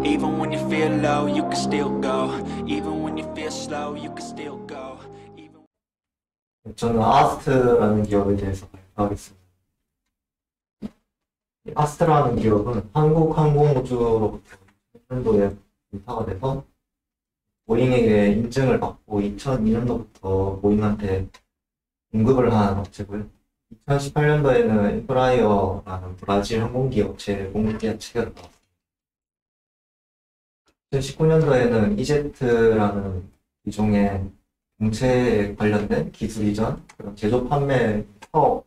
Even when you feel low, you can still go. Even when you feel slow, you can still go. 저는 아스트라는 기업에 대해서 발표하겠습니다. 아스트라는 기업은 한국항공우주로부터 2000년도에 인타가 돼서 보잉에게 인증을 받고 2002년도부터 보잉한테 공급을 한 업체고요. 2018년도에는 엠브라이어라는 브라질 항공기 업체 공급계약 체결을 받았습니다. 2019년도에는 이제트라는 기종의 공채에 관련된 기술 이전, 그런 제조 판매 사업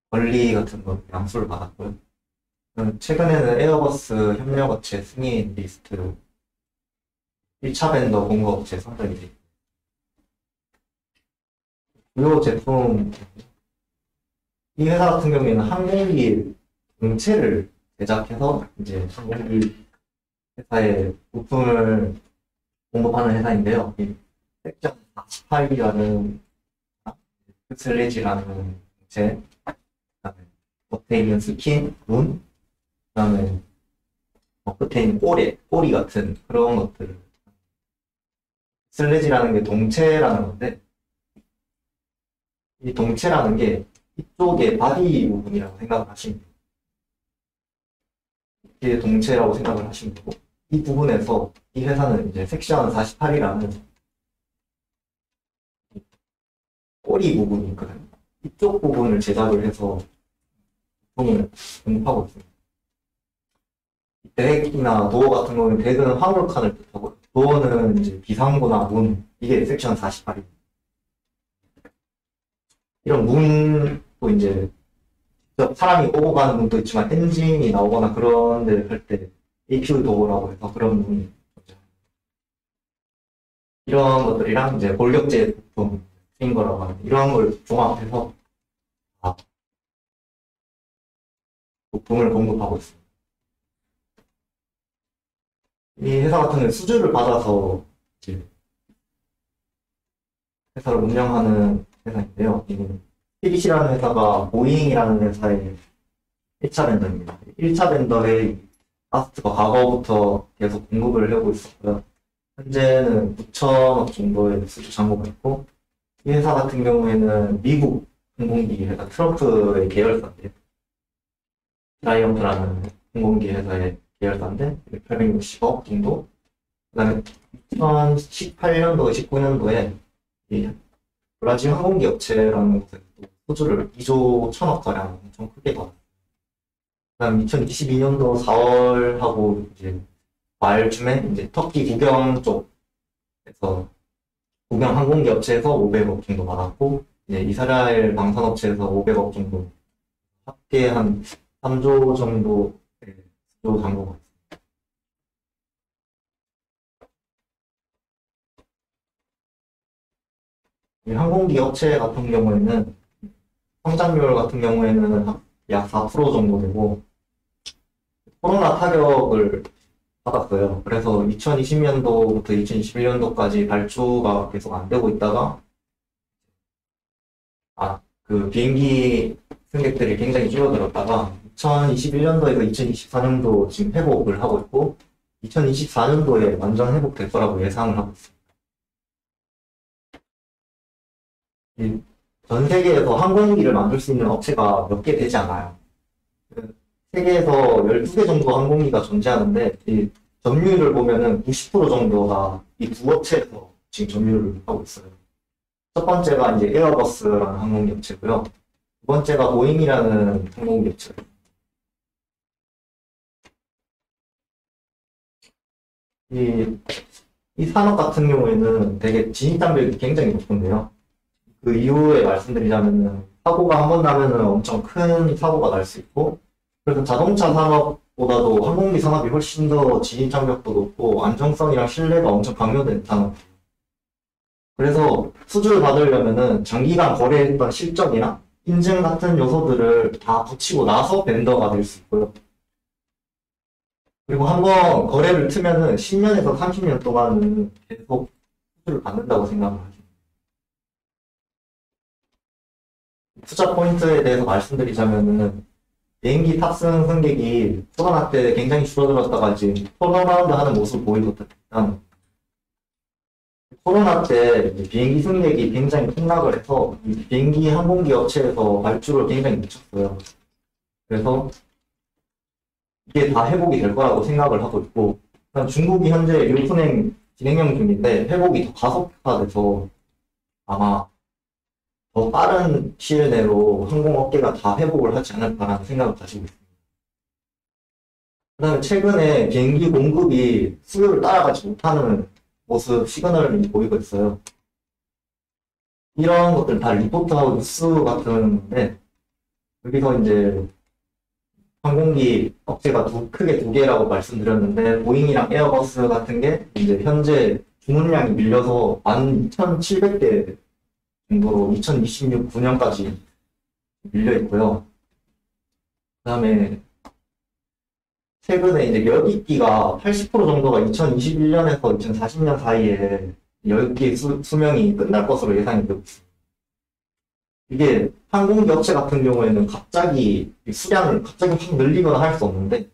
권리 같은 거 양수를 받았고요. 최근에는 에어버스 협력업체 승인 리스트 1차 벤더 공급업체 선정이 됩니다. 주요 제품, 이 회사 같은 경우에는 항공기 공채를 제작해서 이제 항공기 회사에 부품을 공급하는 회사인데요. 섹션 48이라는 슬래지라는 공채, 그다음에 겉에 있는 스킨, 눈, 그다음에 끝에 있는 꼬리 같은 그런 것들을. 슬래지라는 게 동체라는 건데, 이 동체라는 게 이쪽의 바디 부분이라고 생각을 하시면 돼요. 이게 동체라고 생각을 하시면 되고, 이 부분에서 이 회사는 이제 섹션 48이라는 꼬리 부분이 있거든요. 이쪽 부분을 제작을 해서 부품을 공급하고 있습니다. 덱이나 도어 같은 경우는 덱은 화물칸을 뜻하고, 도어는 이제 비상구나 문, 이게 섹션 48입니다. 이런 문도 이제 사람이 오고 가는 문도 있지만 엔진이 나오거나 그런 데를 할 때 APU 도어라고 해서 그런 문이 존재합니다. 이런 것들이랑 이제 골격제 부품인 거라고 하는 이런 걸 종합해서 부품을 공급하고 있습니다. 이 회사 같은 경우는 수주를 받아서 이제 회사를 운영하는 회사인데요. PDC라는 회사가 보잉이라는 회사의 1차 벤더입니다. 1차 벤더에 아스트가 과거부터 계속 공급을 하고 있었고요. 현재는 9천억 정도의 수주 잔고가 있고, 이 회사 같은 경우에는 미국 항공기 회사 트럼프의 계열사인데요. 자이언트라는 항공기 회사의 계열사인데 860억 정도. 그 다음에 2018년도, 19년도에 이 브라질 항공기 업체라는 곳에서 수주를 2조 1천억 가량 엄청 크게 받았어요. 그 다음 2022년도 4월하고 이제 말쯤에 이제 터키 국영 쪽에서 국영 항공기 업체에서 500억 정도 받았고, 이제 이스라엘 방산업체에서 500억 정도, 합계 한 3조 정도 수주 잔고가 있습니다. 항공기 업체 같은 경우에는 성장률 같은 경우에는 약 4% 정도 되고, 코로나 타격을 받았어요. 그래서 2020년도부터 2021년도까지 발주가 계속 안 되고 있다가 그 비행기 승객들이 굉장히 줄어들었다가 2021년도에서 2024년도 지금 회복을 하고 있고, 2024년도에 완전 회복될 거라고 예상을 하고 있습니다. 전 세계에서 항공기를 만들 수 있는 업체가 몇 개 되지 않아요. 세계에서 12개 정도 항공기가 존재하는데, 이 점유율을 보면은 90% 정도가 이 두 업체에서 지금 점유율을 하고 있어요. 첫 번째가 이제 에어버스라는 항공기 업체고요. 두 번째가 보잉이라는 항공기 업체예요. 이 산업 같은 경우에는 되게 진입장벽이 굉장히 높은데요. 그 이후에 말씀드리자면은 사고가 한 번 나면은 엄청 큰 사고가 날 수 있고, 그래서 자동차 산업보다도 항공기 산업이 훨씬 더 진입장벽도 높고 안정성이랑 신뢰가 엄청 강요된 산업. 그래서 수주를 받으려면은 장기간 거래했던 실적이나 인증 같은 요소들을 다 붙이고 나서 벤더가 될 수 있고요. 그리고 한번 거래를 트면은 10년에서 30년 동안은 계속 수주를 받는다고 생각을 하죠. 투자 포인트에 대해서 말씀드리자면은 비행기 탑승 승객이 코로나 때 굉장히 줄어들었다가 지금 턴어라운드 하는 모습을 보이거든요. 일단 코로나 때 비행기 승객이 굉장히 폭락을 해서 이 비행기 항공기 업체에서 발주를 굉장히 미쳤어요. 그래서 이게 다 회복이 될 거라고 생각을 하고 있고, 일단 중국이 현재 일fun행 진행형 중인데 회복이 더 가속화돼서 아마 더 빠른 시일 내로 항공업계가 다 회복을 하지 않을까라는 생각을 가지고 있습니다. 그 다음에 최근에 비행기 공급이 수요를 따라가지 못하는 모습 시그널이 보이고 있어요. 이런 것들 다 리포트하고 뉴스 같은 건데, 여기서 이제 항공기 업체가 크게 두 개라고 말씀드렸는데, 보잉이랑 에어버스 같은 게 이제 현재 주문량이 밀려서 12,700대 정도로 2026, 9년까지 밀려 있고요. 그 다음에 최근에 이제 여객기가 80% 정도가 2021년에서 2040년 사이에 여객기 수명이 끝날 것으로 예상이 되고 있습니다. 이게 항공기 업체 같은 경우에는 갑자기 수량을 갑자기 확 늘리거나 할 수 없는데,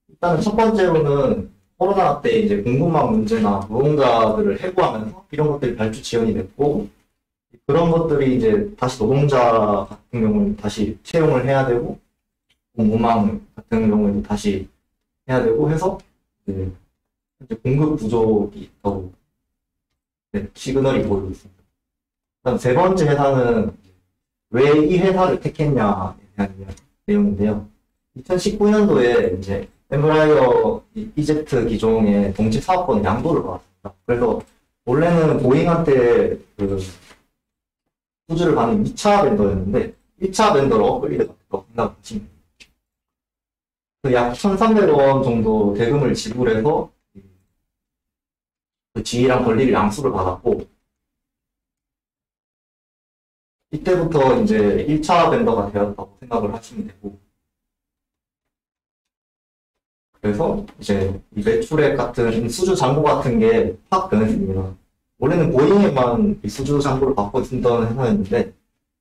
일단은 첫 번째로는 코로나 때 이제 공급망 문제나 노동자들을 해고하면서 이런 것들이 발주 지연이 됐고, 그런 것들이 이제 다시 노동자 같은 경우는 다시 채용을 해야 되고, 공급망 같은 경우에는 다시 해야 되고 해서 이제 공급 부족이 있다고 시그널이 보이고 있습니다. 그다음 세 번째 회사는 왜 이 회사를 택했냐에 대한 내용인데요. 2019년도에 이제 엠브라이어 이제트 기종의 동체 사업권 양도를 받았습니다. 그래서 원래는 보잉한테 그 수주를 받는 2차 벤더였는데 1차 벤더로 업그레이드가 됐다고 생각하시면 됩니다. 약 1,300원 정도 대금을 지불해서 그 지위랑 권리를 양수를 받았고, 이때부터 이제 1차 벤더가 되었다고 생각을 하시면 되고, 그래서 이제 이 매출액 같은 수주 잔고 같은 게 확 변했습니다. 원래는 보잉에만 이 수주 잔고를 받고 있던 회사였는데,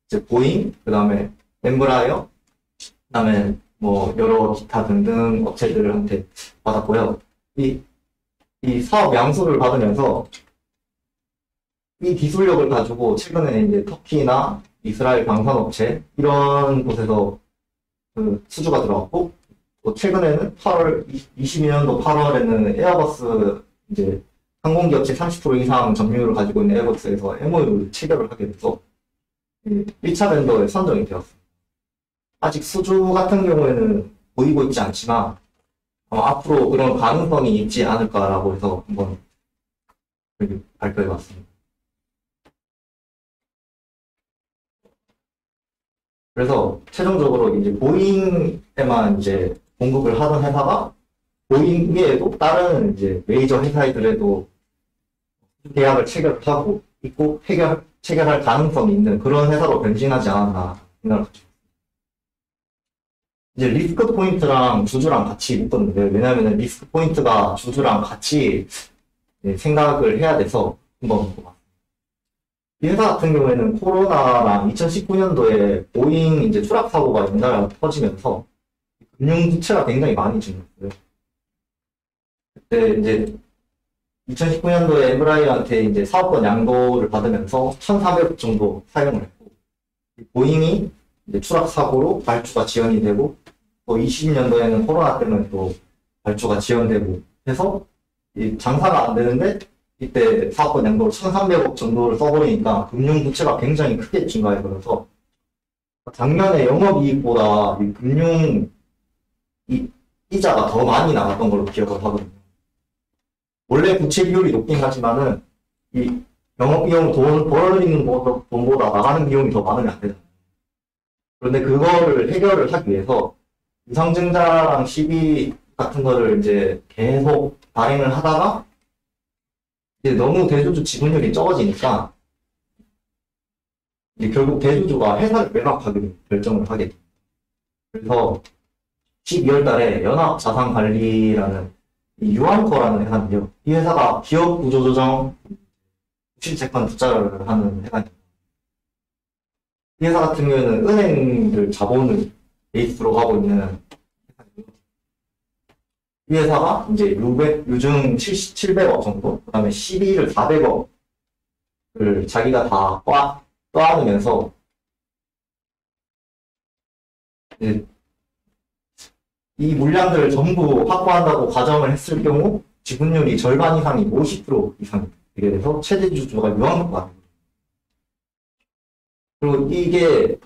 이제 보잉, 그 다음에 엠브라이어, 그 다음에 뭐 여러 기타 등등 업체들한테 받았고요. 이 사업 양수를 받으면서 이 기술력을 가지고 최근에 이제 터키나 이스라엘 방산업체 이런 곳에서 그 수주가 들어왔고, 또 최근에는 22년도 8월에는 에어버스 이제 항공기 업체 30% 이상 점유율을 가지고 있는 에어버스에서 MOU를 체결을 하게 돼서 1차 벤더에 선정이 되었습니다. 아직 수주 같은 경우에는 보이고 있지 않지만 앞으로 그런 가능성이 있지 않을까라고 해서 한번 발표해 봤습니다. 그래서 최종적으로 이제 보잉에만 이제 공급을 하던 회사가 보잉 외에도 다른 이제 메이저 회사들에도 계약을 체결하고 있고 체결할 가능성이 있는 그런 회사로 변신하지 않았나 생각합니다. 이제 리스크 포인트랑 주주랑 같이 묶었는데, 왜냐하면 리스크 포인트가 주주랑 같이 생각을 해야 돼서 한번 묶어봤습니다. 이 회사 같은 경우에는 코로나랑 2019년도에 보잉 이제 추락 사고가 연달아 터지면서 금융 부채가 굉장히 많이 증가했어요. 그때 이제 2019년도에 엠브라이어한테 이제 사업권 양도를 받으면서 1,400억 정도 사용을 했고, 보잉이 이제 추락 사고로 발주가 지연이 되고, 또 20년도에는 코로나 때문에 또 발주가 지연되고 해서 이 장사가 안 되는데, 이때 사업권 양도를 1,300억 정도를 써버리니까 금융 부채가 굉장히 크게 증가해버려서 작년에 영업이익보다 이 금융 이자가 더 많이 나갔던 걸로 기억을 하거든요. 원래 부채 비율이 높긴 하지만은 이 영업비용 돈 벌어들이는 돈보다 나가는 비용이 더 많으면 안 되잖아요. 그런데 그거를 해결을 하기 위해서 유상증자랑 시비 같은 거를 이제 계속 발행을 하다가 이제 너무 대주주 지분율이 적어지니까 이제 결국 대주주가 회사를 매각하기로 결정을 하게 됩니다. 그래서 12월 달에 연합자산관리라는 유한커라는 회사인데요. 이 회사가 기업 구조조정 실채권 투자를 하는 회사입니다. 이 회사 같은 경우에는 은행들 자본을 베이스로 하고 있는 회사이고요. 이 회사가 이제 유증 700억 정도, 그 다음에 CB를 400억을 자기가 다 떠안으면서 이 물량들을 전부 확보한다고 가정을 했을 경우 지분율이 절반 이상이 50% 이상 되게 돼서 최대 주주가 유한국가 됩니다. 그리고 이게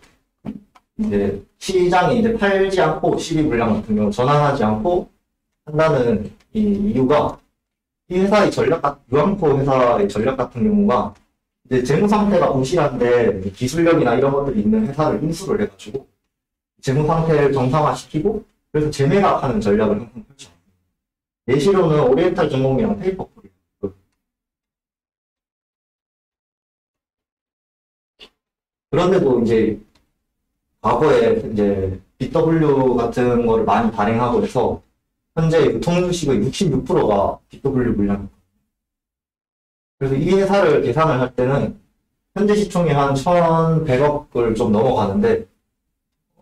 이제 시장에 이제 팔지 않고 시비 물량 같은 경우 전환하지 않고 한다는 이 이유가 이 회사의 유한코 회사의 전략 같은 경우가 이제 재무 상태가 부실한데 기술력이나 이런 것들이 있는 회사를 인수를 해가지고 재무 상태를 정상화시키고 그래서 재매각하는 전략을 항상 펼쳐. 예시로는 오리엔탈 전공이랑 페이퍼풀이에요. 그런데도 이제 과거에 이제 BW 같은 거를 많이 발행하고 해서 현재 유통주식의 66%가 BW 물량입니다. 그래서 이 회사를 계산을 할 때는 현재 시총이 한 1,100억을 좀 넘어가는데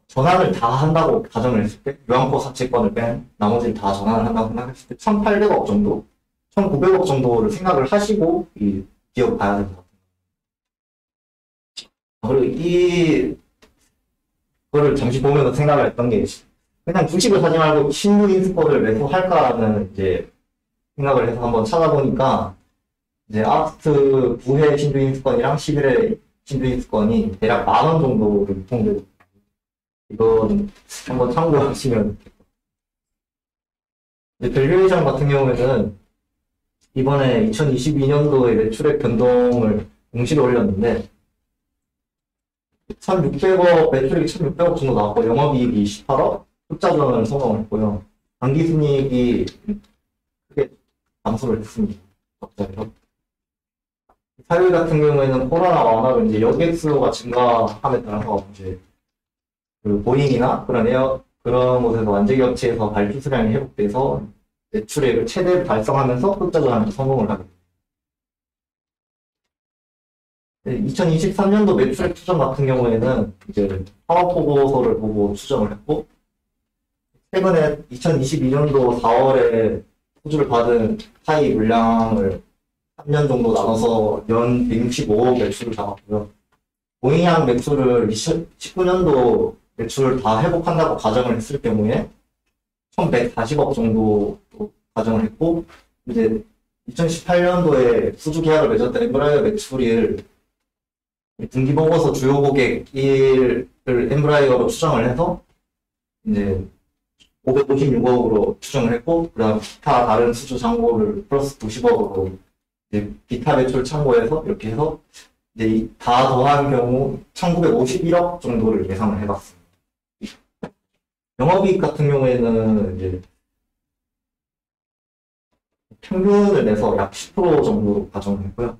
전환을 다 한다고 가정을 했을 때 유한코 사채권을 뺀 나머지를 다 전환을 한다고 생각했을 때 1,800억 정도, 1,900억 정도를 생각을 하시고 이 기업 봐야 된다. 그리고 이거를 잠시 보면서 생각을 했던 게 그냥 주식을 사지 말고 신규 인수권을 매수할까라는 이제 생각을 해서 한번 찾아보니까 이제 아스트 9회 신규 인수권이랑 11회 신규 인수권이 대략 10,000원 정도로 유통되고 이건 한번 참고하시면 밸류에이션 같은 경우에는 이번에 2022년도에 매출액 변동을 공시를 올렸는데 1,600억, 매출액이 1,600억 정도 나왔고 영업이익이 18억, 흑자전환을 성공했고요. 당기순이익이 크게 감소를 했습니다. 적자에서. 사율 같은 경우에는 코로나 완화로 이제 여객 수요가 증가함에 따라서 이제 그 보잉이나 그런 곳에서 완제기 업체에서 발주 수량이 회복돼서 매출액을 최대 달성하면서 흑자 전환에 성공을 하게 됩니다. 2023년도 매출액 추정 같은 경우에는 이제 사업 보고서를 보고 추정을 했고 최근에 2022년도 4월에 호주를 받은 타이 물량을 3년 정도 나눠서 연 165억 매출을 잡았고요. 보잉양 매출을 2019년도 매출을 다 회복한다고 가정을 했을 경우에 1,140억 정도 가정을 했고 이제 2018년도에 수주 계약을 맺었던 엠브라이어 매출을 분기보고서 주요 고객 1을 엠브라이어로 추정을 해서 이제 556억으로 추정을 했고 그다음 기타 다른 수주 잔고를 플러스 90억으로 이제 기타 매출 참고해서 이렇게 해서 이제 다 더한 경우 1,951억 정도를 예상을 해봤습니다. 영업이익 같은 경우에는 이제 평균을 내서 약 10% 정도로 가정을 했고요.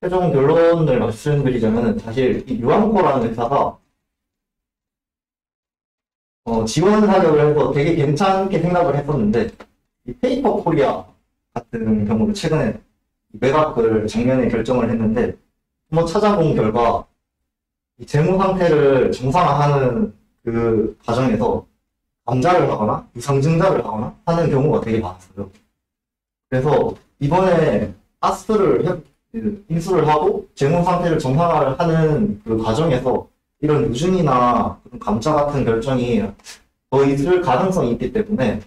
최종 결론을 말씀드리자면 사실 이 유한코라는 회사가 지원 사격을 해서 되게 괜찮게 생각을 했었는데 이 페이퍼 코리아 같은 경우를 최근에 매각을 작년에 결정을 했는데 한번 찾아본 결과 이 재무 상태를 정상화하는 그 과정에서 감자를 하거나 유상증자를 하거나 하는 경우가 되게 많았어요. 그래서 이번에 아스트를 인수를 하고 재무 상태를 정상화를 하는 그 과정에서 이런 유증이나 감자 같은 결정이 더 있을 가능성이 있기 때문에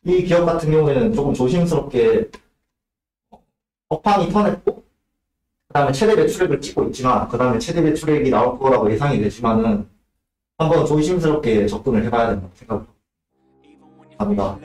이 기업 같은 경우에는 조금 조심스럽게 업황이 터냈고 그 다음에 최대 매출액을 찍고 있지만 그 다음에 최대 매출액이 나올 거라고 예상이 되지만은 한번 조심스럽게 접근을 해봐야 된다고 생각합니다.